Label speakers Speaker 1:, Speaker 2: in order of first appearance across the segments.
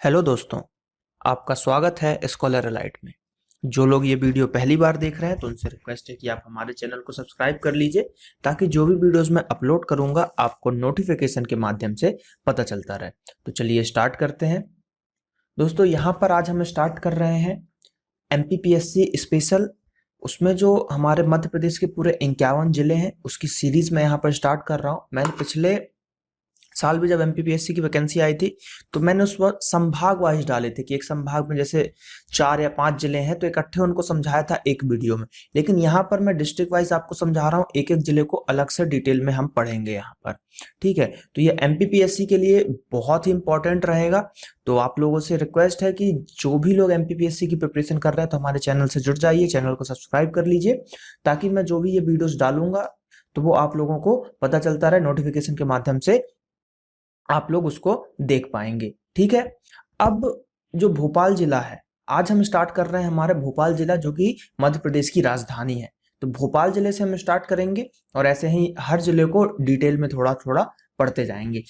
Speaker 1: Hello दोस्तों, आपका स्वागत है स्कॉलर एलाइट में। जो लोग ये वीडियो पहली बार देख रहे हैं तो उनसे रिक्वेस्ट है कि आप हमारे चैनल को सब्सक्राइब कर लीजिए ताकि जो भी वीडियोस मैं अपलोड करूंगा आपको नोटिफिकेशन के माध्यम से पता चलता रहे। तो चलिए स्टार्ट करते हैं। दोस्तों, यहाँ पर आज हम स्टार्ट कर रहे हैं एमपीपीएससी स्पेशल। उसमें जो हमारे मध्य प्रदेश के पूरे 51 जिले हैं उसकी सीरीज मैं यहाँ पर स्टार्ट कर रहा हूँ। मैंने पिछले साल भी जब एमपीपीएससी की वैकेंसी आई थी तो मैंने उस वक्त संभाग वाइज डाले थे कि एक संभाग में जैसे 4 या 5 जिले हैं तो इकट्ठे उनको समझाया था एक वीडियो में। लेकिन यहाँ पर मैं डिस्ट्रिक्ट वाइज आपको समझा रहा हूँ, एक एक जिले को अलग से डिटेल में हम पढ़ेंगे यहाँ पर। ठीक है, तो ये एमपीपीएससी के लिए बहुत ही इंपॉर्टेंट रहेगा। तो आप लोगों से रिक्वेस्ट है कि जो भी लोग एमपीपीएससी की प्रिपरेशन कर रहे हैं तो हमारे चैनल से जुड़ जाइए, चैनल को सब्सक्राइब कर लीजिए ताकि मैं जो भी ये वीडियोस डालूंगा तो वो आप लोगों को पता चलता रहे, नोटिफिकेशन के माध्यम से आप लोग उसको देख पाएंगे। ठीक है, अब जो भोपाल जिला है, आज हम स्टार्ट कर रहे हैं हमारे भोपाल जिला जो कि मध्य प्रदेश की राजधानी है। तो भोपाल जिले से हम स्टार्ट करेंगे और ऐसे ही हर जिले को डिटेल में थोड़ा थोड़ा पढ़ते जाएंगे।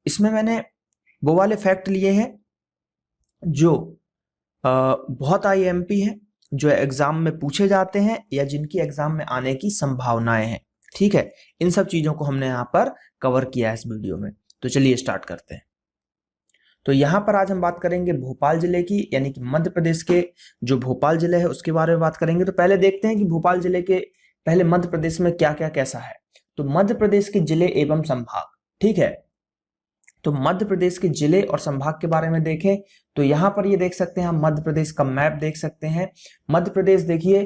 Speaker 1: इसमें मैंने वो वाले फैक्ट लिए हैं जो बहुत आईएमपी है, जो एग्जाम में पूछे जाते हैं या जिनकी एग्जाम में आने की संभावनाएं हैं। ठीक है, इन सब चीजों को हमने यहाँ पर कवर किया है इस वीडियो में। तो चलिए स्टार्ट करते हैं। तो यहाँ पर आज हम बात करेंगे भोपाल जिले की, यानी कि मध्य प्रदेश के जो भोपाल जिले है उसके बारे में बात करेंगे। तो पहले देखते हैं कि भोपाल जिले के पहले मध्य प्रदेश में क्या क्या कैसा है। तो मध्य प्रदेश के जिले एवं संभाग, ठीक है, तो मध्य प्रदेश के जिले और संभाग के बारे में देखें तो यहाँ पर ये देख सकते हैं, हम मध्य प्रदेश का मैप देख सकते हैं। मध्य प्रदेश देखिए,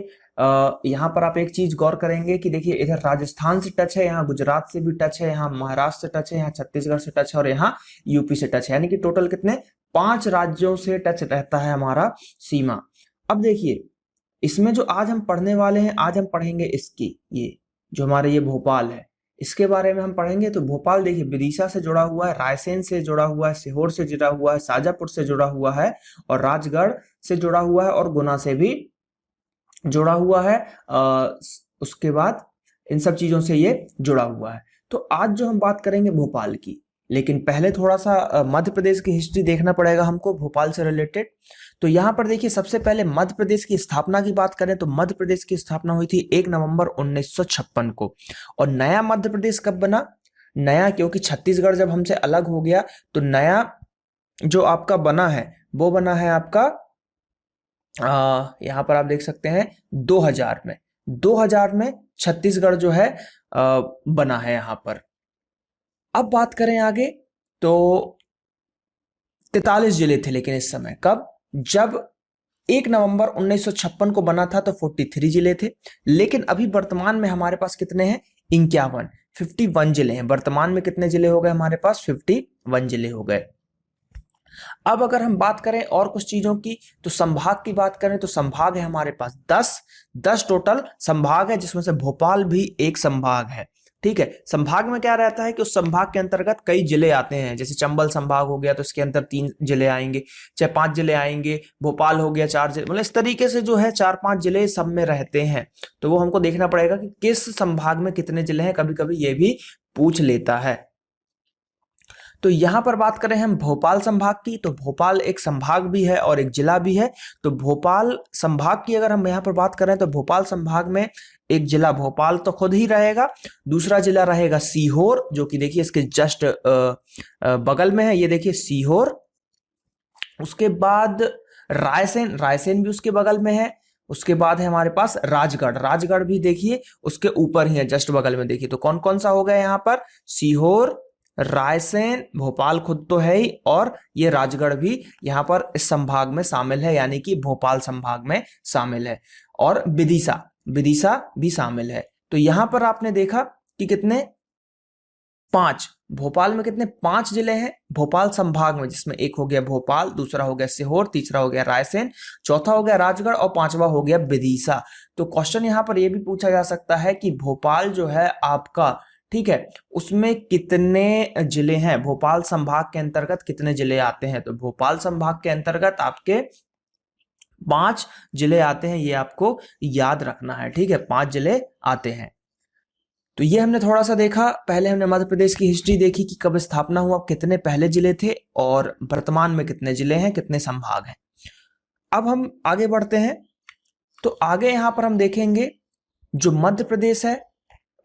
Speaker 1: यहाँ पर आप एक चीज गौर करेंगे कि देखिए इधर राजस्थान से टच है, यहाँ गुजरात से भी टच है, यहाँ महाराष्ट्र से टच है, यहाँ छत्तीसगढ़ से टच है और यहाँ यूपी से टच है। यानी कि टोटल कितने 5 राज्यों से टच रहता है हमारा सीमा। अब देखिए इसमें जो आज हम पढ़ने वाले हैं, आज हम पढ़ेंगे इसकी, ये जो हमारे ये भोपाल है इसके बारे में हम पढ़ेंगे। तो भोपाल देखिए विदिशा से जुड़ा हुआ है, रायसेन से जुड़ा हुआ है, सीहोर से जुड़ा हुआ है, शाजापुर से जुड़ा हुआ है और राजगढ़ से जुड़ा हुआ है और गुना से भी जुड़ा हुआ है। उसके बाद इन सब चीजों से ये जुड़ा हुआ है। तो आज जो हम बात करेंगे भोपाल की, लेकिन पहले थोड़ा सा मध्य प्रदेश की हिस्ट्री देखना पड़ेगा हमको भोपाल से रिलेटेड। तो यहाँ पर देखिए सबसे पहले मध्य प्रदेश की स्थापना की बात करें तो मध्य प्रदेश की स्थापना हुई थी 1 नवंबर 1956 को। और नया मध्य प्रदेश कब बना? नया क्योंकि छत्तीसगढ़ जब हमसे अलग हो गया तो नया जो आपका बना है वो बना है आपका यहाँ पर आप देख सकते हैं 2000 में छत्तीसगढ़ जो है बना है यहाँ पर। अब बात करें आगे तो 43 जिले थे, लेकिन इस समय कब, जब 1 नवंबर 1956 को बना था तो 43 जिले थे। लेकिन अभी वर्तमान में हमारे पास कितने हैं? 51 जिले हैं। वर्तमान में कितने जिले हो गए हमारे पास? 51 जिले हो गए। अब अगर हम बात करें और कुछ चीजों की तो संभाग की बात करें तो संभाग है हमारे पास 10 टोटल संभाग है, जिसमें से भोपाल भी एक संभाग है। ठीक है, संभाग में क्या रहता है कि उस संभाग के अंतर्गत कई जिले आते हैं। जैसे चंबल संभाग हो गया तो इसके अंदर 3 जिले आएंगे, चाहे 5 जिले आएंगे। भोपाल हो गया 4 जिले, मतलब इस तरीके से जो है 4-5 जिले सब में रहते हैं। तो वो हमको देखना पड़ेगा कि किस संभाग में कितने जिले हैं, कभी कभी ये भी पूछ लेता है। तो यहां पर बात करें हम भोपाल संभाग की तो भोपाल एक संभाग भी है और एक जिला भी है। तो भोपाल संभाग की अगर हम यहां पर बात करें तो भोपाल संभाग में एक जिला भोपाल तो खुद ही रहेगा, दूसरा जिला रहेगा सीहोर, जो कि देखिए इसके जस्ट बगल में है, ये देखिए सीहोर। उसके बाद रायसेन भी उसके बगल में है। उसके बाद है हमारे पास राजगढ़ भी देखिए उसके ऊपर ही है, जस्ट बगल में। देखिए तो कौन कौन सा हो गया यहाँ पर? सीहोर, रायसेन, भोपाल खुद तो है ही, और ये राजगढ़ भी यहाँ पर इस संभाग में शामिल है, यानी कि भोपाल संभाग में शामिल है। और विदिशा भी शामिल है। तो यहां पर आपने देखा कि कितने 5, भोपाल में कितने 5 जिले हैं भोपाल संभाग में, जिसमें एक हो गया भोपाल, दूसरा हो गया सीहोर, तीसरा हो गया रायसेन, चौथा हो गया राजगढ़ और 5वां हो गया विदिशा। तो क्वेश्चन यहां पर यह भी पूछा जा सकता है कि भोपाल जो है आपका, ठीक है, उसमें कितने जिले हैं? भोपाल संभाग के अंतर्गत कितने जिले आते हैं? तो भोपाल संभाग के अंतर्गत आपके 5 जिले आते हैं, ये आपको याद रखना है। ठीक है, 5 जिले आते हैं। तो ये हमने थोड़ा सा देखा। पहले हमने मध्य प्रदेश की हिस्ट्री देखी कि कब स्थापना हुआ, कितने पहले जिले थे और वर्तमान में कितने जिले हैं, कितने संभाग हैं। अब हम आगे बढ़ते हैं। तो आगे यहाँ पर हम देखेंगे जो मध्य प्रदेश है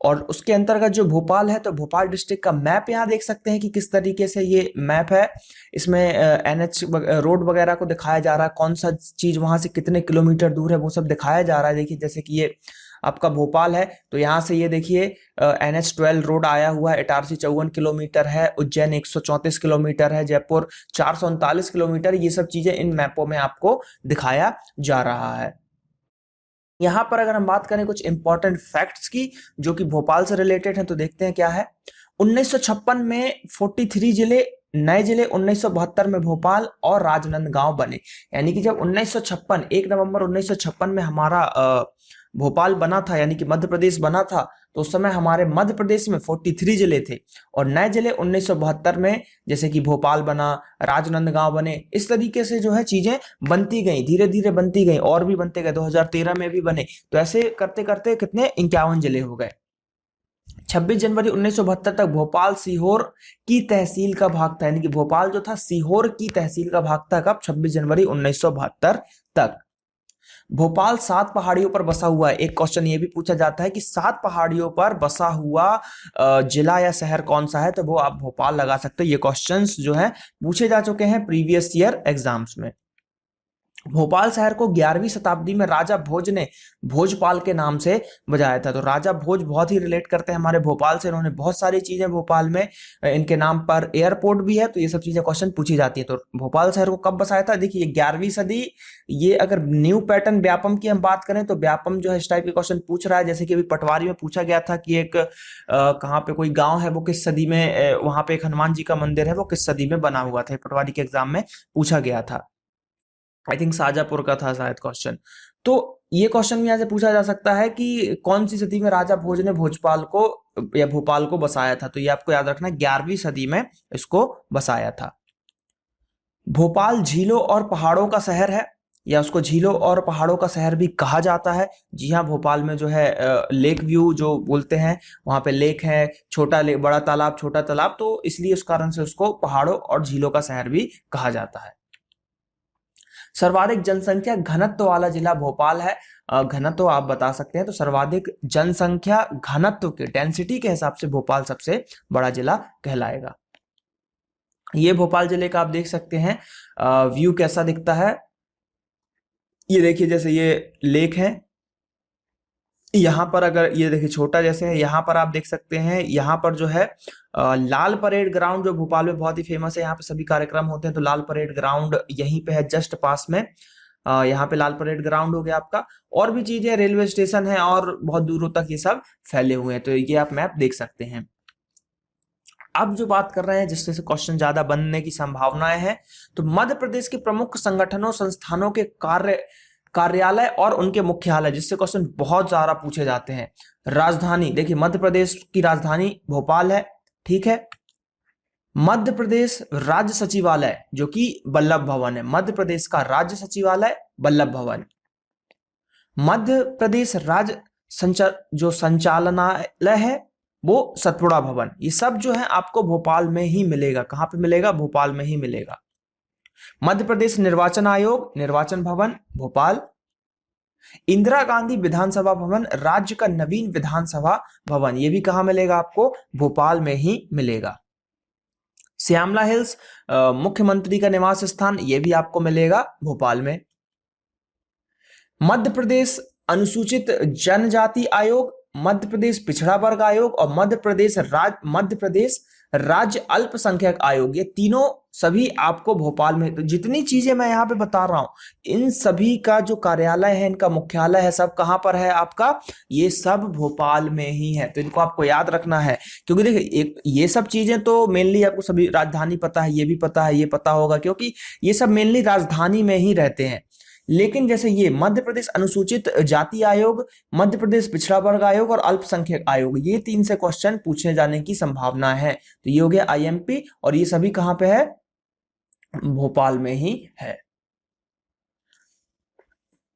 Speaker 1: और उसके अंतर्गत जो भोपाल है, तो भोपाल डिस्ट्रिक्ट का मैप यहाँ देख सकते हैं कि किस तरीके से ये मैप है। इसमें एनएच रोड वगैरह को दिखाया जा रहा है, कौन सा चीज वहां से कितने किलोमीटर दूर है वो सब दिखाया जा रहा है। देखिए जैसे कि ये आपका भोपाल है, तो यहाँ से ये देखिए NH12 रोड आया हुआ है, इटारसी 54 किलोमीटर है, उज्जैन 134 किलोमीटर है, जयपुर 439 किलोमीटर। ये सब चीजें इन मैपों में आपको दिखाया जा रहा है। यहाँ पर अगर हम बात करें कुछ इंपॉर्टेंट फैक्ट्स की जो कि भोपाल से रिलेटेड हैं, तो देखते हैं क्या है। 1956 में 43 जिले, नए जिले 1972 में भोपाल और राजनांदगांव बने। यानी कि जब 1956 1 नवंबर 1956 में हमारा भोपाल बना था, यानी कि मध्य प्रदेश बना था, तो उस समय हमारे मध्य प्रदेश में 43 जिले थे और नए जिले 1972 में जैसे कि भोपाल बना, राजनांदगांव बने। इस तरीके से जो है चीजें बनती गई, धीरे धीरे बनती गई और भी बनते गए, 2013 में भी बने। तो ऐसे करते करते कितने 51 जिले हो गए। 26 जनवरी 1972 तक भोपाल सीहोर की तहसील का भाग था, यानी कि भोपाल जो था सीहोर की तहसील का भाग था। कब? 26 जनवरी 1972 तक। भोपाल 7 पहाड़ियों पर बसा हुआ है। एक क्वेश्चन ये भी पूछा जाता है कि 7 पहाड़ियों पर बसा हुआ जिला या शहर कौन सा है, तो वो आप भोपाल लगा सकते हो। ये क्वेश्चंस जो है पूछे जा चुके हैं प्रीवियस ईयर एग्जाम्स में। भोपाल शहर को 11वीं शताब्दी में राजा भोज ने भोजपाल के नाम से बजाया था। तो राजा भोज बहुत ही रिलेट करते हैं हमारे भोपाल से, इन्होंने बहुत सारी चीजें भोपाल में, इनके नाम पर एयरपोर्ट भी है, तो ये सब चीजें क्वेश्चन पूछी जाती है। तो भोपाल शहर को कब बसाया था? देखिए 11वीं सदी। ये अगर न्यू पैटर्न व्यापम की हम बात करें तो व्यापम जो है इस टाइप के क्वेश्चन पूछ रहा है। जैसे कि अभी पटवारी में पूछा गया था कि एक कहाँ पे कोई गाँव है वो किस सदी में, वहां पे एक हनुमान जी का मंदिर है वो किस सदी में बना हुआ था, पटवारी के एग्जाम में पूछा गया था। आई थिंक शाजापुर का था शायद क्वेश्चन। तो ये क्वेश्चन भी यहाँ से पूछा जा सकता है कि कौन सी सदी में राजा भोज ने भोजपाल को या भोपाल को बसाया था। तो ये आपको याद रखना है, 11वीं सदी में इसको बसाया था। भोपाल झीलों और पहाड़ों का शहर है, या उसको झीलों और पहाड़ों का शहर भी कहा जाता है। जी हाँ, भोपाल में जो है लेक व्यू जो बोलते हैं, वहां पे लेक है, छोटा लेक, बड़ा तालाब, छोटा तालाब, तो इसलिए उस कारण से उसको पहाड़ों और झीलों का शहर भी कहा जाता है। सर्वाधिक जनसंख्या घनत्व वाला जिला भोपाल है। घनत्व आप बता सकते हैं, तो सर्वाधिक जनसंख्या घनत्व के, डेंसिटी के हिसाब से भोपाल सबसे बड़ा जिला कहलाएगा। ये भोपाल जिले का आप देख सकते हैं व्यू कैसा दिखता है। ये देखिए जैसे ये लेक है, यहाँ पर अगर ये देखिए छोटा जैसे है, यहाँ पर आप देख सकते हैं, यहाँ पर जो है लाल परेड ग्राउंड जो भोपाल में बहुत ही फेमस है, यहाँ पे सभी कार्यक्रम होते हैं, तो लाल परेड ग्राउंड यहीं पे है जस्ट पास में। यहाँ पे लाल परेड ग्राउंड हो गया आपका, और भी चीजें, रेलवे स्टेशन है और बहुत दूरों तक ये सब फैले हुए हैं। तो ये आप मैप देख सकते हैं। अब जो बात कर रहे हैं जिससे से क्वेश्चन ज्यादा बनने की संभावनाएं हैं, तो मध्य प्रदेश के प्रमुख संगठनों संस्थानों के कार्यालय और उनके मुख्यालय, जिससे क्वेश्चन बहुत ज्यादा पूछे जाते हैं। राजधानी, देखिए मध्य प्रदेश की राजधानी भोपाल है, ठीक है। मध्य प्रदेश राज्य सचिवालय जो कि वल्लभ भवन है, मध्य प्रदेश का राज्य सचिवालय वल्लभ भवन। मध्य प्रदेश राज्य जो संचालनालय है वो सतपुड़ा भवन। ये सब जो है आपको भोपाल में ही मिलेगा। कहां पे मिलेगा? भोपाल में ही मिलेगा। मध्य प्रदेश निर्वाचन आयोग, निर्वाचन भवन भोपाल। इंदिरा गांधी विधानसभा भवन, राज्य का नवीन विधानसभा भवन, ये भी कहां मिलेगा आपको? भोपाल में ही मिलेगा। श्यामला हिल्स मुख्यमंत्री का निवास स्थान, ये भी आपको मिलेगा भोपाल में। मध्य प्रदेश अनुसूचित जनजाति आयोग, मध्य प्रदेश पिछड़ा वर्ग आयोग और मध्य प्रदेश राज्य अल्पसंख्यक आयोग, ये तीनों सभी आपको भोपाल में। तो जितनी चीजें मैं यहाँ पे बता रहा हूं, इन सभी का जो कार्यालय है, इनका मुख्यालय है, सब कहां पर है आपका? ये सब भोपाल में ही है। तो इनको आपको याद रखना है, क्योंकि देखिए ये सब चीजें तो मेनली आपको सभी राजधानी पता है, ये भी पता है, ये पता होगा, क्योंकि ये सब मेनली राजधानी में ही रहते हैं। लेकिन जैसे ये मध्य प्रदेश अनुसूचित जाति आयोग, मध्य प्रदेश पिछड़ा वर्ग आयोग और अल्पसंख्यक आयोग, ये 3 से क्वेश्चन पूछने जाने की संभावना है। तो ये हो गया आईएमपी, और ये सभी कहां पे है? भोपाल में ही है।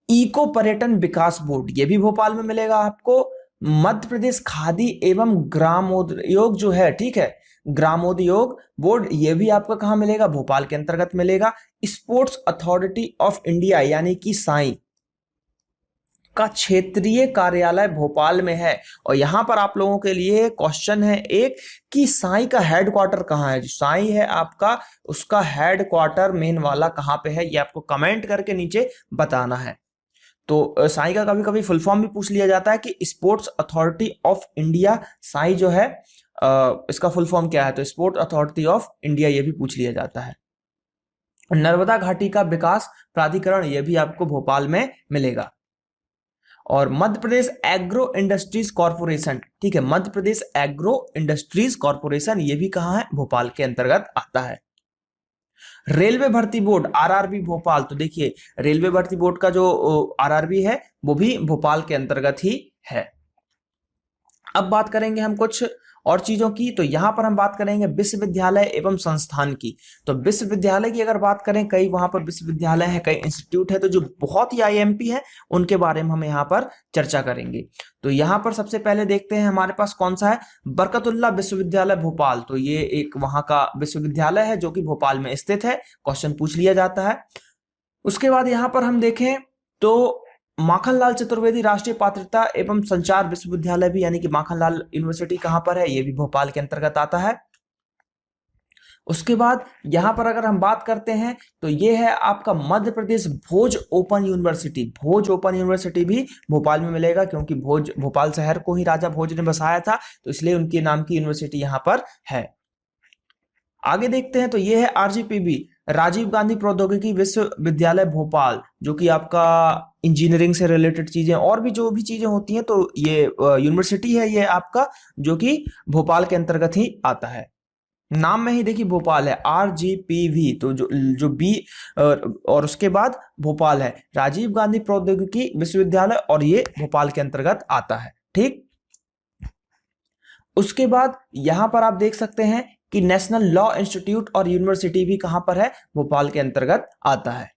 Speaker 1: इको पर्यटन विकास बोर्ड, ये भी भोपाल में मिलेगा आपको। मध्य प्रदेश खादी एवं ग्रामोद्योग जो है, ठीक है, ग्रामोद्योग बोर्ड, ये भी आपका कहाँ मिलेगा, भोपाल के अंतर्गत मिलेगा। स्पोर्ट्स अथॉरिटी ऑफ इंडिया यानी कि साई का क्षेत्रीय कार्यालय भोपाल में है। और यहां पर आप लोगों के लिए क्वेश्चन है एक कि साई का हेडक्वार्टर कहाँ है। जो साई है आपका, उसका हेडक्वार्टर मेन वाला कहाँ पे है, ये आपको कमेंट करके नीचे बताना है। तो साई का कभी कभी फुल फॉर्म भी पूछ लिया जाता है कि sports authority of India, Sai जो है इसका फुल फॉर्म क्या है, तो स्पोर्ट्स अथॉरिटी ऑफ इंडिया, ये भी पूछ लिया जाता है। नर्मदा घाटी का विकास प्राधिकरण, ये भी आपको भोपाल में मिलेगा। और Madhya Pradesh agro industries corporation, ठीक है, Madhya Pradesh agro industries corporation, ये भी कहाँ है, भोपाल के अंतर्गत आता है। रेलवे भर्ती बोर्ड आरआरबी भोपाल, तो देखिए रेलवे भर्ती बोर्ड का जो आरआरबी है वो भी भोपाल के अंतर्गत ही है। अब बात करेंगे हम कुछ और चीजों की, तो यहां पर हम बात करेंगे विश्वविद्यालय एवं संस्थान की। तो विश्वविद्यालय की अगर बात करें, कई वहां पर विश्वविद्यालय है, कई इंस्टीट्यूट है, तो जो बहुत ही आईएमपी है उनके बारे में हम यहाँ पर चर्चा करेंगे। तो यहाँ पर सबसे पहले देखते हैं हमारे पास कौन सा है, बरकतुल्ला विश्वविद्यालय भोपाल। तो ये एक वहां का विश्वविद्यालय है जो कि भोपाल में स्थित है, क्वेश्चन पूछ लिया जाता है। उसके बाद यहाँ पर हम देखें तो माखनलाल चतुर्वेदी राष्ट्रीय पात्रता एवं संचार विश्वविद्यालय भी, यानी कि माखनलाल यूनिवर्सिटी कहां पर है, ये भी भोपाल के अंतर्गत आता है। उसके बाद यहां पर अगर हम बात करते हैं तो ये है आपका मध्य प्रदेश भोज ओपन यूनिवर्सिटी। भोज ओपन यूनिवर्सिटी भी भोपाल में मिलेगा, क्योंकि भोज, भोपाल शहर को ही राजा भोज ने बसाया था, तो इसलिए उनके नाम की यूनिवर्सिटी यहां पर है। आगे देखते हैं तो ये है आरजीपीवी, राजीव गांधी प्रौद्योगिकी विश्वविद्यालय भोपाल, जो कि आपका इंजीनियरिंग से रिलेटेड चीजें और भी जो भी चीजें होती हैं, तो ये यूनिवर्सिटी है ये आपका, जो कि भोपाल के अंतर्गत ही आता है। नाम में ही देखिए भोपाल है, आरजीपीवी, तो जो बी और उसके बाद भोपाल है, राजीव गांधी प्रौद्योगिकी विश्वविद्यालय, और ये भोपाल के अंतर्गत आता है। ठीक, उसके बाद यहां पर आप देख सकते हैं कि नेशनल लॉ इंस्टीट्यूट और यूनिवर्सिटी भी कहां पर है, भोपाल के अंतर्गत आता है।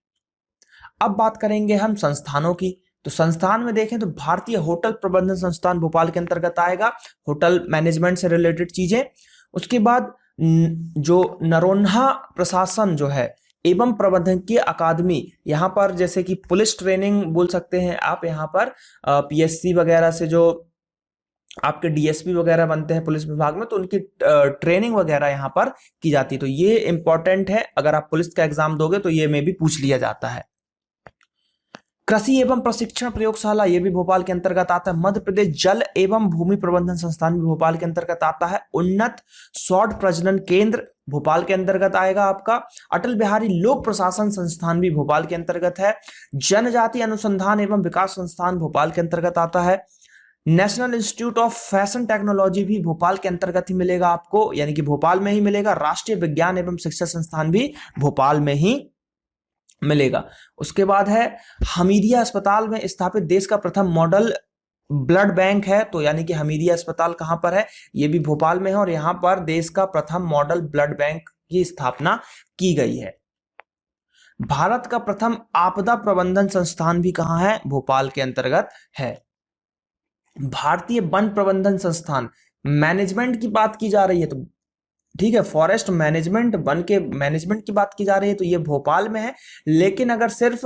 Speaker 1: अब बात करेंगे हम संस्थानों की। तो संस्थान में देखें तो भारतीय होटल प्रबंधन संस्थान भोपाल के अंतर्गत आएगा, होटल मैनेजमेंट से रिलेटेड चीजें। उसके बाद जो नरोन्हा प्रशासन जो है एवं प्रबंधकीय अकादमी, यहाँ पर जैसे कि पुलिस ट्रेनिंग बोल सकते हैं आप, यहाँ पर पीएससी वगैरह से जो आपके डीएसपी वगैरह बनते हैं पुलिस विभाग में, तो उनकी ट्रेनिंग वगैरह यहाँ पर की जाती है। तो ये इंपॉर्टेंट है, अगर आप पुलिस का एग्जाम दोगे तो ये में भी पूछ लिया जाता है। कृषि एवं प्रशिक्षण प्रयोगशाला, ये भी भोपाल के अंतर्गत आता है। मध्य प्रदेश जल एवं भूमि प्रबंधन संस्थान भी भोपाल के अंतर्गत आता है। उन्नत सौर प्रजनन केंद्र भोपाल के अंतर्गत आएगा आपका। अटल बिहारी लोक प्रशासन संस्थान भी भोपाल के अंतर्गत है। जनजाति अनुसंधान एवं विकास संस्थान भोपाल के अंतर्गत आता है। National institute of fashion technology भी भोपाल के अंतर्गत ही मिलेगा आपको, यानी कि भोपाल में ही मिलेगा। राष्ट्रीय विज्ञान एवं शिक्षा संस्थान भी भोपाल में ही मिलेगा। उसके बाद है हमीदिया अस्पताल में स्थापित देश का प्रथम मॉडल ब्लड बैंक है, तो यानी कि हमीदिया अस्पताल कहां पर है, ये भी भोपाल में है, और यहां पर देश का प्रथम मॉडल ब्लड बैंक की स्थापना की गई है। भारत का प्रथम आपदा प्रबंधन संस्थान भी कहां है, भोपाल के अंतर्गत है। भारतीय वन प्रबंधन संस्थान, मैनेजमेंट की बात की जा रही है तो ठीक है, फॉरेस्ट मैनेजमेंट, वन के मैनेजमेंट की बात की जा रही है तो ये भोपाल में है। लेकिन अगर सिर्फ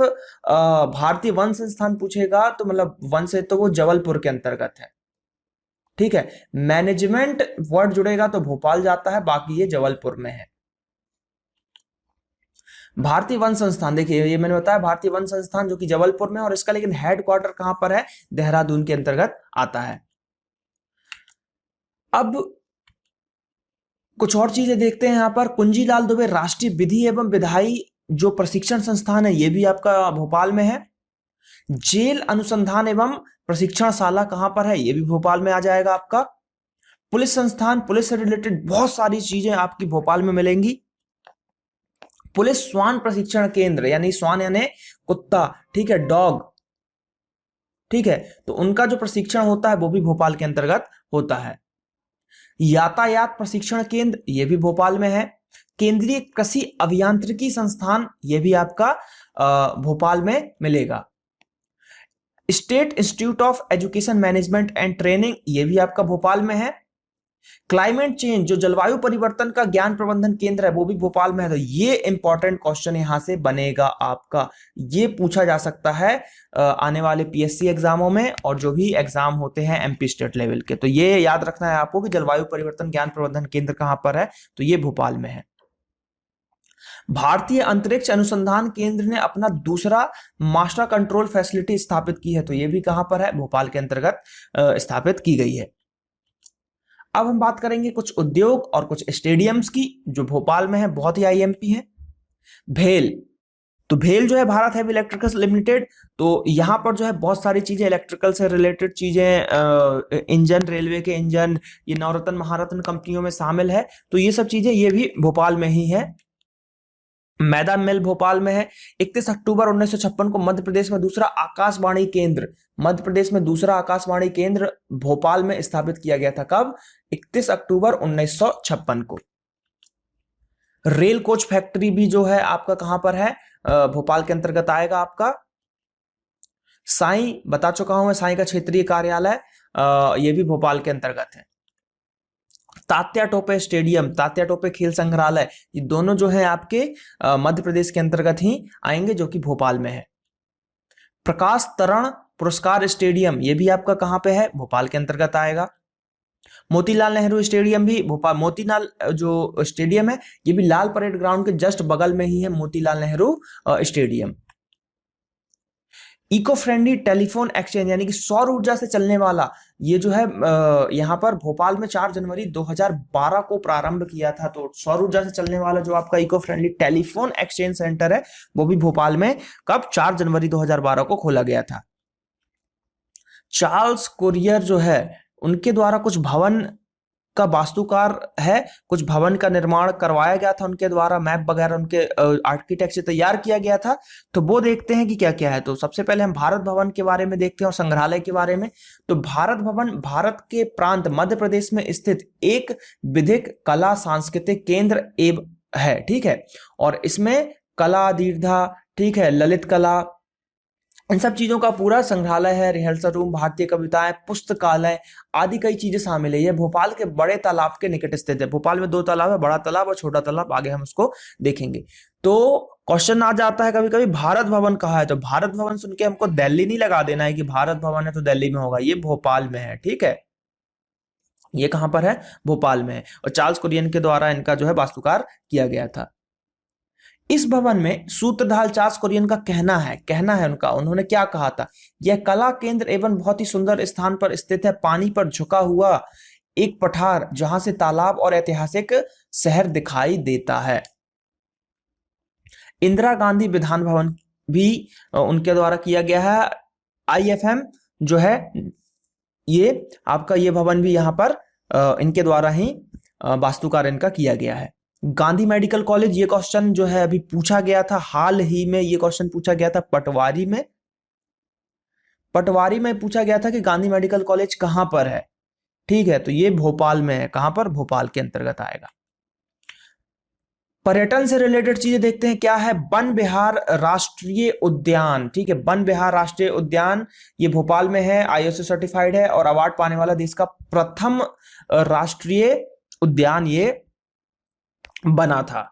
Speaker 1: भारतीय वन संस्थान पूछेगा तो मतलब वन से, तो वो जबलपुर के अंतर्गत है। ठीक है, मैनेजमेंट वर्ड जुड़ेगा तो भोपाल जाता है, बाकी ये जबलपुर में है। भारतीय वन संस्थान, देखिए ये मैंने बताया भारतीय वन संस्थान जो कि जबलपुर में, और इसका लेकिन हेडक्वार्टर कहां पर है, देहरादून के अंतर्गत आता है। अब कुछ और चीजें देखते हैं। यहां पर कुंजीलाल दुबे राष्ट्रीय विधि एवं विधायी जो प्रशिक्षण संस्थान है, ये भी आपका भोपाल में है। जेल अनुसंधान एवं प्रशिक्षणशाला कहां पर है, ये भी भोपाल में आ जाएगा आपका। पुलिस संस्थान, पुलिस से रिलेटेड बहुत सारी चीजें आपकी भोपाल में मिलेंगी। पुलिस श्वान प्रशिक्षण केंद्र, यानी श्वान यानी कुत्ता, ठीक है, डॉग, ठीक है, तो उनका जो प्रशिक्षण होता है वो भी भोपाल के अंतर्गत होता है। यातायात प्रशिक्षण केंद्र, ये भी भोपाल में है। केंद्रीय कृषि अभियांत्रिकी संस्थान, ये भी आपका भोपाल में मिलेगा। State institute of education management and training, ये भी आपका भोपाल में है। क्लाइमेट चेंज, जो जलवायु परिवर्तन का ज्ञान प्रबंधन केंद्र है, वो भी भोपाल में है। तो ये इंपॉर्टेंट क्वेश्चन यहां से बनेगा आपका, ये पूछा जा सकता है आने वाले पीएससी एग्जामों में और जो भी एग्जाम होते हैं एमपी स्टेट लेवल के। तो ये याद रखना है आपको कि जलवायु परिवर्तन ज्ञान प्रबंधन केंद्र कहां पर है, तो ये भोपाल में है। भारतीय अंतरिक्ष अनुसंधान केंद्र ने अपना दूसरा मास्टर कंट्रोल फैसिलिटी स्थापित की है, तो ये भी कहां पर है, भोपाल के अंतर्गत स्थापित की गई है। अब हम बात करेंगे कुछ उद्योग और कुछ स्टेडियम्स की जो भोपाल में है, बहुत ही आईएमपी है। भेल, तो भेल जो है भारत हैवी इलेक्ट्रिकल्स लिमिटेड, तो यहां पर जो है बहुत सारी चीजें इलेक्ट्रिकल से रिलेटेड चीजें, इंजन, रेलवे के इंजन, ये नवरत्न महारत्न कंपनियों में शामिल है। तो ये सब चीजें ये भी भोपाल में ही है। मैदान मिल भोपाल में है। 31 अक्टूबर 1956 को मध्य प्रदेश में दूसरा आकाशवाणी केंद्र, मध्य प्रदेश में दूसरा आकाशवाणी केंद्र भोपाल में स्थापित किया गया था। कब? 31 अक्टूबर 1956 को। रेल कोच फैक्ट्री भी जो है आपका कहां पर है, भोपाल के अंतर्गत आएगा आपका। साई बता चुका हूं मैं, साई का क्षेत्रीय कार्यालय ये भी भोपाल के अंतर्गत है। तात्या टोपे स्टेडियम, तात्या टोपे खेल संग्रहालय, ये दोनों जो है आपके मध्य प्रदेश के अंतर्गत ही आएंगे, जो कि भोपाल में है। प्रकाश तरण पुरस्कार स्टेडियम, ये भी आपका कहां पे है, भोपाल के अंतर्गत आएगा। मोतीलाल नेहरू स्टेडियम भी भोपाल, मोतीलाल जो स्टेडियम है ये भी लाल परेड ग्राउंड के जस्ट बगल में ही है, Motilal Nehru stadium. Eco friendly telephone exchange, यानी कि सौर ऊर्जा से चलने वाला, ये जो है यहां पर भोपाल में 4 जनवरी 2012 को प्रारंभ किया था। तो सौर ऊर्जा से चलने वाला जो आपका eco friendly telephone exchange centre है वो भी भोपाल में कब? 4 जनवरी 2012 को खोला गया था। चार्ल्स कोरियर जो है उनके द्वारा कुछ भवन का वास्तुकार है, कुछ भवन का निर्माण करवाया गया था उनके द्वारा, मैप वगैरह उनके आर्किटेक्ट से तैयार किया गया था। तो वो देखते हैं कि क्या क्या है। तो सबसे पहले हम भारत भवन के बारे में देखते हैं और संग्रहालय के बारे में। तो भारत भवन भारत के प्रांत मध्य प्रदेश में स्थित एक विधिक कला सांस्कृतिक केंद्र एवं है, ठीक है। और इसमें कला दीर्घा, ठीक है, ललित कला, इन सब चीजों का पूरा संग्रहालय है। रिहर्सल रूम, भारतीय कविताएं, पुस्तकालय आदि कई चीजें शामिल है। ये भोपाल के बड़े तालाब के निकट स्थित है। भोपाल में 2 तालाब है, बड़ा तालाब और छोटा तालाब, आगे हम उसको देखेंगे। तो क्वेश्चन आ जाता है कभी कभी भारत भवन कहाँ है, तो भारत भवन सुन के हमको दिल्ली नहीं लगा देना है कि भारत भवन है तो दिल्ली में होगा, ये भोपाल में है, ठीक है। ये कहां पर है? भोपाल में है। और चार्ल्स कुरियन के द्वारा इनका जो है वास्तुकार किया गया था। इस भवन में सूत्रधार चार्ल्स कुरियन का कहना है उनका, उन्होंने क्या कहा था? यह कला केंद्र एवं बहुत ही सुंदर स्थान पर स्थित है, पानी पर झुका हुआ एक पठार जहां से तालाब और ऐतिहासिक शहर दिखाई देता है। इंदिरा गांधी विधान भवन भी उनके द्वारा किया गया है। आईएफएम जो है ये आपका, ये भवन भी यहां पर इनके द्वारा ही वास्तुकार इनका किया गया है। गांधी मेडिकल कॉलेज, ये क्वेश्चन जो है अभी पूछा गया था, हाल ही में ये क्वेश्चन पूछा गया था पटवारी में। पटवारी में पूछा गया था कि गांधी मेडिकल कॉलेज कहां पर है, ठीक है। तो ये भोपाल में है। कहां पर? भोपाल के अंतर्गत आएगा। पर्यटन से रिलेटेड चीजें देखते हैं क्या है। वन विहार राष्ट्रीय उद्यान, ठीक है, वन विहार राष्ट्रीय उद्यान ये भोपाल में है, आईएसओ सर्टिफाइड है और अवार्ड पाने वाला देश का प्रथम राष्ट्रीय उद्यान ये बना था।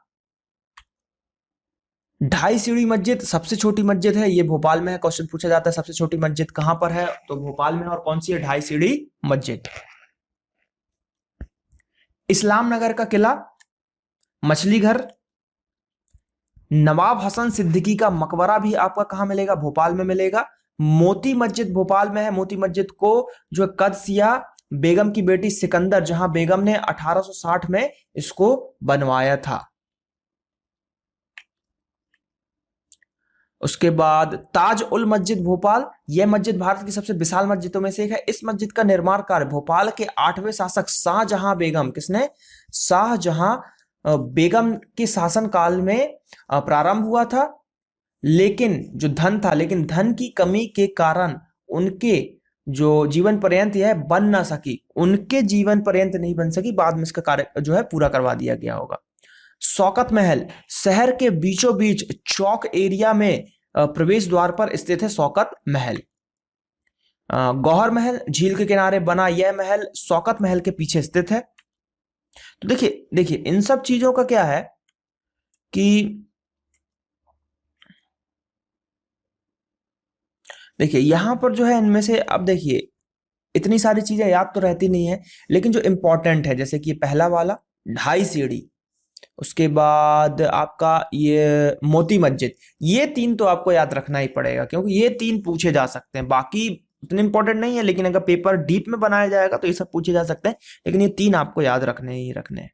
Speaker 1: ढाई सीढ़ी मस्जिद सबसे छोटी मस्जिद है, ये भोपाल में है। क्वेश्चन पूछा जाता है सबसे छोटी मस्जिद कहां पर है, तो भोपाल में। और कौन सी है? ढाई सीढ़ी मस्जिद। इस्लाम नगर का किला, मछली घर, नवाब हसन सिद्दीकी का मकबरा भी आपका कहां मिलेगा? भोपाल में मिलेगा। मोती मस्जिद भोपाल में है। मोती मस्जिद को जो कदसिया बेगम की बेटी सिकंदर, जहां बेगम ने 1860 में इसको बनवाया था। उसके बाद ताज उल मस्जिद भोपाल, यह मस्जिद भारत की सबसे विशाल मस्जिदों में से एक है। इस मस्जिद का निर्माण कार्य भोपाल के 8वें शासक शाहजहां बेगम, किसने? शाहजहां बेगम के शासन काल में प्रारंभ हुआ था। लेकिन जो धन था, लेकिन धन की कमी के कारण उनके जो जीवन पर्यंत यह बन ना सकी, उनके जीवन पर्यंत नहीं बन सकी, बाद में इसका कार्य जो है पूरा करवा दिया गया होगा। शौकत महल, शहर के बीचों बीच चौक एरिया में प्रवेश द्वार पर स्थित है शौकत महल। गौहर महल झील के किनारे बना यह महल शौकत महल के पीछे स्थित है। तो देखिए देखिए इन सब चीजों का क्या है कि देखिए यहां पर जो है इनमें से, अब देखिए इतनी सारी चीजें याद तो रहती नहीं है, लेकिन जो इंपॉर्टेंट है जैसे कि ये पहला वाला ढाई सीढ़ी, उसके बाद आपका ये मोती मस्जिद, ये तीन तो आपको याद रखना ही पड़ेगा क्योंकि ये तीन पूछे जा सकते हैं। बाकी उतने इंपॉर्टेंट नहीं है, लेकिन अगर पेपर डीप में बनाया जाएगा तो ये सब पूछे जा सकते हैं, लेकिन ये तीन आपको याद रखने ही रखने हैं।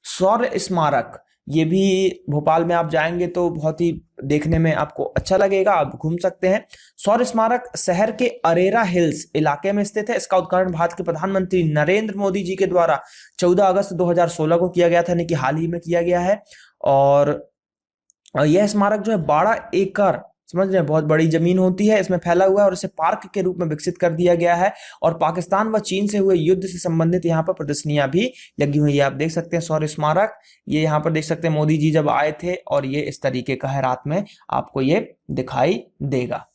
Speaker 1: शौर्य स्मारक, ये भी भोपाल में आप जाएंगे तो बहुत ही देखने में आपको अच्छा लगेगा, आप घूम सकते हैं। शौर्य स्मारक शहर के अरेरा हिल्स इलाके में स्थित है। इसका उद्घाटन भारत के प्रधानमंत्री नरेंद्र मोदी जी के द्वारा 14 अगस्त 2016 को किया गया था, यानी कि हाल ही में किया गया है। और यह स्मारक जो है 12 एकड़, समझ रहे हैं, बहुत बड़ी जमीन होती है, इसमें फैला हुआ है और इसे पार्क के रूप में विकसित कर दिया गया है। और पाकिस्तान व चीन से हुए युद्ध से संबंधित यहाँ पर प्रदर्शनियां भी लगी हुई है। आप देख सकते हैं शौर्य स्मारक, ये यहाँ पर देख सकते हैं मोदी जी जब आए थे, और ये इस तरीके का है, रात में आपको ये दिखाई देगा।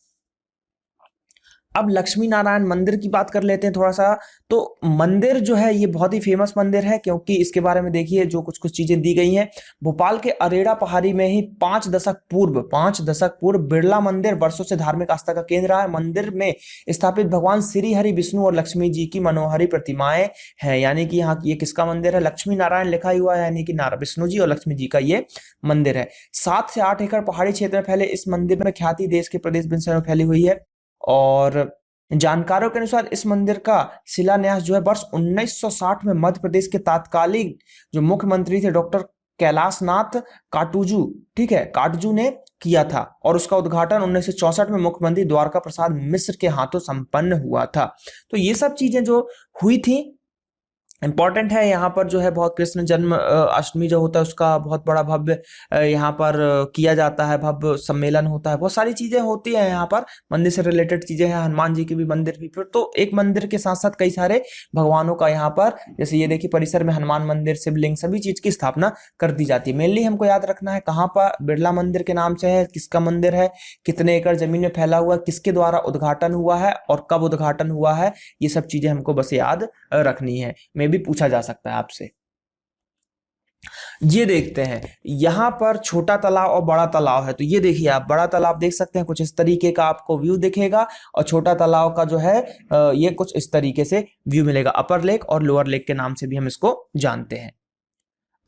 Speaker 1: अब लक्ष्मी नारायण मंदिर की बात कर लेते हैं थोड़ा सा। तो मंदिर जो है ये बहुत ही फेमस मंदिर है, क्योंकि इसके बारे में देखिए जो कुछ कुछ चीजें दी गई हैं। भोपाल के अरेड़ा पहाड़ी में ही 5 दशक पूर्व बिरला मंदिर वर्षों से धार्मिक आस्था का केंद्र रहा है। मंदिर में स्थापित भगवान श्री हरि, विष्णु और लक्ष्मी जी की मनोहरी प्रतिमाएं हैं। यानी कि यहाँ ये किसका मंदिर है, लक्ष्मी नारायण लिखा हुआ है, यानी कि विष्णु जी और लक्ष्मी जी का ये मंदिर है। 7 से 8 एकड़ पहाड़ी क्षेत्र में फैले इस मंदिर में ख्याति देश के प्रदेश भिन्न में फैली हुई है। और जानकारों के अनुसार इस मंदिर का शिलान्यास जो है वर्ष 1960 में मध्य प्रदेश के तत्कालीन जो मुख्यमंत्री थे डॉक्टर कैलाश नाथ काटजू, ठीक है, काटजू ने किया था। और उसका उद्घाटन 1964 में मुख्यमंत्री द्वारका प्रसाद मिश्र के हाथों संपन्न हुआ था। तो ये सब चीजें जो हुई थी इंपॉर्टेंट है। यहाँ पर जो है बहुत कृष्ण जन्म अष्टमी जो होता है उसका बहुत बड़ा भव्य यहाँ पर किया जाता है, भव्य सम्मेलन होता है, बहुत सारी चीजें होती है यहाँ पर, मंदिर से रिलेटेड चीजें हैं। हनुमान जी की भी मंदिर भी, फिर तो एक मंदिर के साथ साथ कई सारे भगवानों का यहाँ पर, जैसे ये देखिए परिसर में हनुमान मंदिर, शिवलिंग, सभी चीज की स्थापना कर दी जाती है। मेनली हमको याद रखना है कहाँ पर बिरला मंदिर के नाम से है, किसका मंदिर है, कितने एकड़ जमीन में फैला हुआ, किसके द्वारा उद्घाटन हुआ है और कब उद्घाटन हुआ है, ये सब चीजें हमको बस याद रखनी है। भी पूछा जा सकता है आपसे। ये देखते हैं यहां पर छोटा तालाब और बड़ा तालाब है। तो ये देखिए आप बड़ा तालाब देख सकते हैं, कुछ इस तरीके का आपको व्यू दिखेगा, और छोटा तालाब का जो है ये कुछ इस तरीके से व्यू मिलेगा। अपर लेक और लोअर लेक के नाम से भी हम इसको जानते हैं।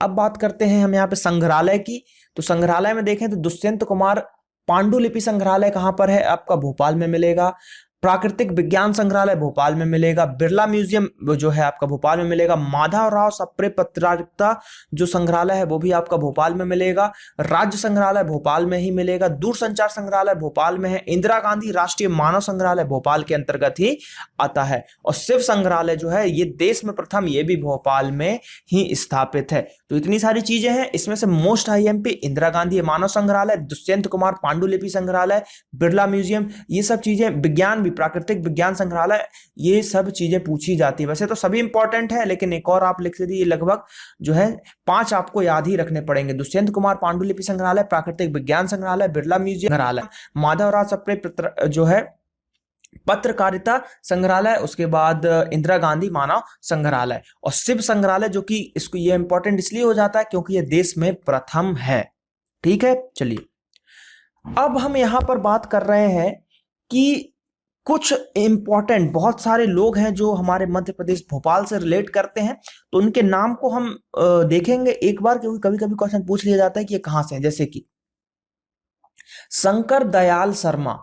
Speaker 1: अब बात करते हैं हम यहाँ पे संग्रहालय की। तो संग्रहालय में देखें तो दुष्यंत कुमार पांडुलिपि संग्रहालय कहां पर है, आपका भोपाल में मिलेगा। प्राकृतिक विज्ञान संग्रहालय भोपाल में मिलेगा। बिरला म्यूजियम जो है आपका भोपाल में मिलेगा। माधवराव सप्रे पत्रकारिता जो संग्रहालय है वो भी आपका भोपाल में मिलेगा। राज्य संग्रहालय भोपाल में ही मिलेगा। दूरसंचार संग्रहालय भोपाल में है। इंदिरा गांधी राष्ट्रीय मानव संग्रहालय भोपाल के अंतर्गत ही आता है। और शिव संग्रहालय जो है ये देश में प्रथम, ये भी भोपाल में ही स्थापित है। तो इतनी सारी चीजें हैं, इसमें से मोस्ट आईएमपी इंदिरा गांधी मानव संग्रहालय, दुष्यंत कुमार पांडुलिपि संग्रहालय, बिरला म्यूजियम, ये सब चीजें, विज्ञान प्राकृतिक विज्ञान संग्रहालय, ये सब चीजें पूछी जाती है। वैसे तो सभी इंपॉर्टेंट है, लेकिन एक और आप लिख दीजिए, लगभग जो है 5 आपको याद ही रखने पड़ेंगे। दुष्यंत कुमार पांडुलिपि संग्रहालय, प्राकृतिक विज्ञान संग्रहालय, बिरला म्यूजियम संग्रहालय, माधवराव सप्रे जो है पत्रकारिता संग्रहालय, उसके बाद इंदिरा गांधी मानव संग्रहालय, और शिव संग्रहालय जो कि इसको ये इंपॉर्टेंट इसलिए हो जाता है क्योंकि ये देश में प्रथम है। ठीक है, चलिए अब हम यहां पर बात कर रहे हैं कि कुछ इंपॉर्टेंट, बहुत सारे लोग हैं जो हमारे मध्य प्रदेश भोपाल से रिलेट करते हैं, तो उनके नाम को हम देखेंगे एक बार, क्योंकि कभी कभी क्वेश्चन पूछ लिया जाता है कि ये कहां से हैं। जैसे कि शंकर दयाल शर्मा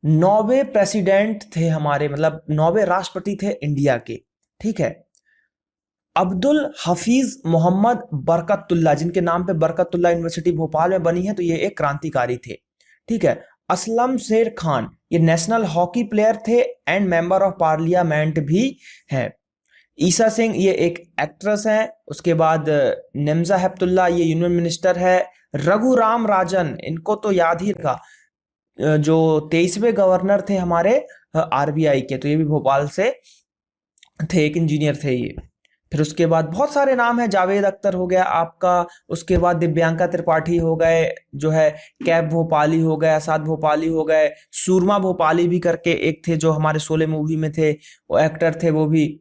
Speaker 1: 9वें प्रेसिडेंट थे हमारे, मतलब 9वें राष्ट्रपति थे इंडिया के। ठीक है, अब्दुल हफीज मोहम्मद बरकतुल्ला, जिनके नाम पे बरकतुल्ला यूनिवर्सिटी भोपाल में बनी है, तो ये एक क्रांतिकारी थे। ठीक है, असलम शेर खान ये नेशनल हॉकी प्लेयर थे एंड मेंबर ऑफ पार्लियामेंट भी हैं। ईसा सिंह ये एक एक्ट्रेस है। उसके बाद निम्जा हेपतुल्ला ये यूनियन मिनिस्टर है। रघुराम राजन, इनको तो याद ही रखा, जो 23वें गवर्नर थे हमारे आरबीआई के, तो ये भी भोपाल से थे, एक इंजीनियर थे ये। फिर उसके बाद बहुत सारे नाम हैं, जावेद अख्तर हो गया आपका, उसके बाद दिव्यांका त्रिपाठी हो गए, जो है कैब भोपाली हो गए, असाद भोपाली हो गए, सूरमा भोपाली भी करके एक थे जो हमारे शोले मूवी में थे, वो एक्टर थे वो भी।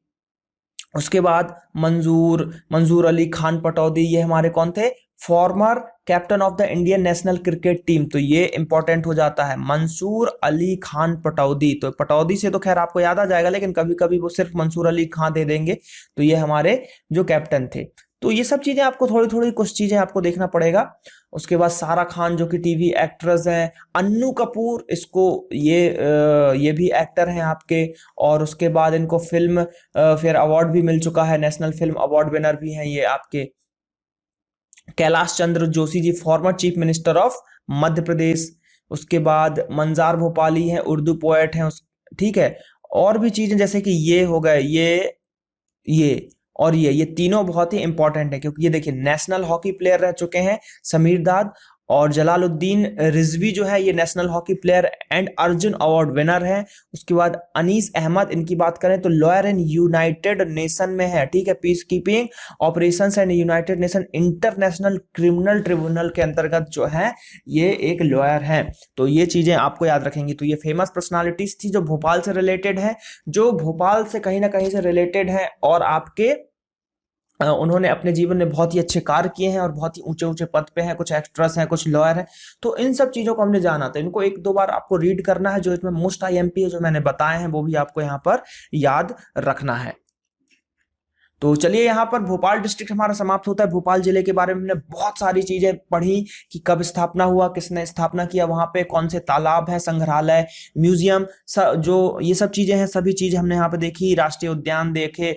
Speaker 1: उसके बाद मंजूर मंजूर अली खान पटौदी, ये हमारे कौन थे, former captain of the Indian national cricket team, तो ये इंपॉर्टेंट हो जाता है, मंसूर अली खान पटौदी। तो पटौदी से तो खैर आपको याद आ जाएगा, लेकिन कभी कभी वो सिर्फ मंसूर अली खान दे देंगे। तो ये हमारे जो कैप्टन थे। तो ये सब चीजें आपको थोड़ी थोड़ी कुछ चीजें आपको देखना पड़ेगा। उसके बाद सारा खान जो कि टीवी एक्ट्रेस हैं, अन्नू कपूर, इसको ये भी एक्टर हैं आपके। और उसके बाद इनको फिल्म फेयर अवार्ड भी मिल चुका है, नेशनल फिल्म अवार्ड विनर भी हैं ये आपके। Kailash Chandra Joshi ji, former chief minister of Madhya Pradesh. उसके बाद मंजार भोपाली हैं, उर्दू पोएट हैं ठीक है। और भी चीजें जैसे कि ये हो गए, ये और ये तीनों बहुत ही इंपॉर्टेंट है, क्योंकि ये देखिए नेशनल हॉकी प्लेयर रह चुके हैं समीर दाद, और जलालुद्दीन रिजवी जो है ये national hockey player and Arjun award winner है। उसके बाद अनीस अहमद, इनकी बात करें तो लॉयर इन यूनाइटेड नेशन में है, ठीक है, peace keeping operations and United nation international criminal tribunal के अंतर्गत जो है ये एक लॉयर है। तो ये चीजें आपको याद रखेंगी। तो ये फेमस पर्सनालिटीज थी जो भोपाल से रिलेटेड है, जो भोपाल से कहीं ना कहीं से रिलेटेड है, और आपके उन्होंने अपने जीवन में बहुत ही अच्छे कार्य किए हैं और बहुत ही ऊंचे ऊंचे पद पे हैं, कुछ एक्ट्रेस हैं, कुछ लॉयर हैं। तो इन सब चीजों को हमने जाना था, इनको एक दो बार आपको रीड करना है, जो इसमें मोस्ट आईएमपी है जो मैंने बताए हैं वो भी आपको यहाँ पर याद रखना है। तो चलिए, यहाँ पर भोपाल डिस्ट्रिक्ट हमारा समाप्त होता है। भोपाल जिले के बारे में हमने बहुत सारी चीजें पढ़ी कि कब स्थापना हुआ, किसने स्थापना किया, वहां पे कौन से तालाब है, संग्रहालय, म्यूजियम, जो ये सब चीजें हैं, सभी चीजें हमने यहाँ पे देखी। राष्ट्रीय उद्यान देखे,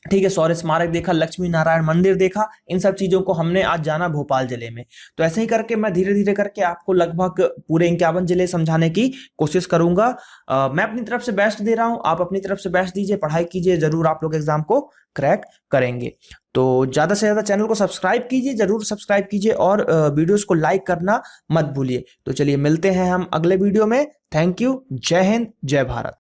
Speaker 1: ठीक है, शौर्य स्मारक देखा, लक्ष्मी नारायण मंदिर देखा। इन सब चीजों को हमने आज जाना भोपाल जिले में। तो ऐसे ही करके मैं धीरे धीरे करके आपको लगभग पूरे 51 जिले समझाने की कोशिश करूंगा। मैं अपनी तरफ से बेस्ट दे रहा हूं, आप अपनी तरफ से बेस्ट दीजिए, पढ़ाई कीजिए, जरूर आप लोग एग्जाम को क्रैक करेंगे। तो ज्यादा से ज्यादा चैनल को सब्सक्राइब कीजिए, जरूर सब्सक्राइब कीजिए, और वीडियोस को लाइक करना मत भूलिए। तो चलिए मिलते हैं हम अगले वीडियो में। थैंक यू, जय हिंद, जय भारत।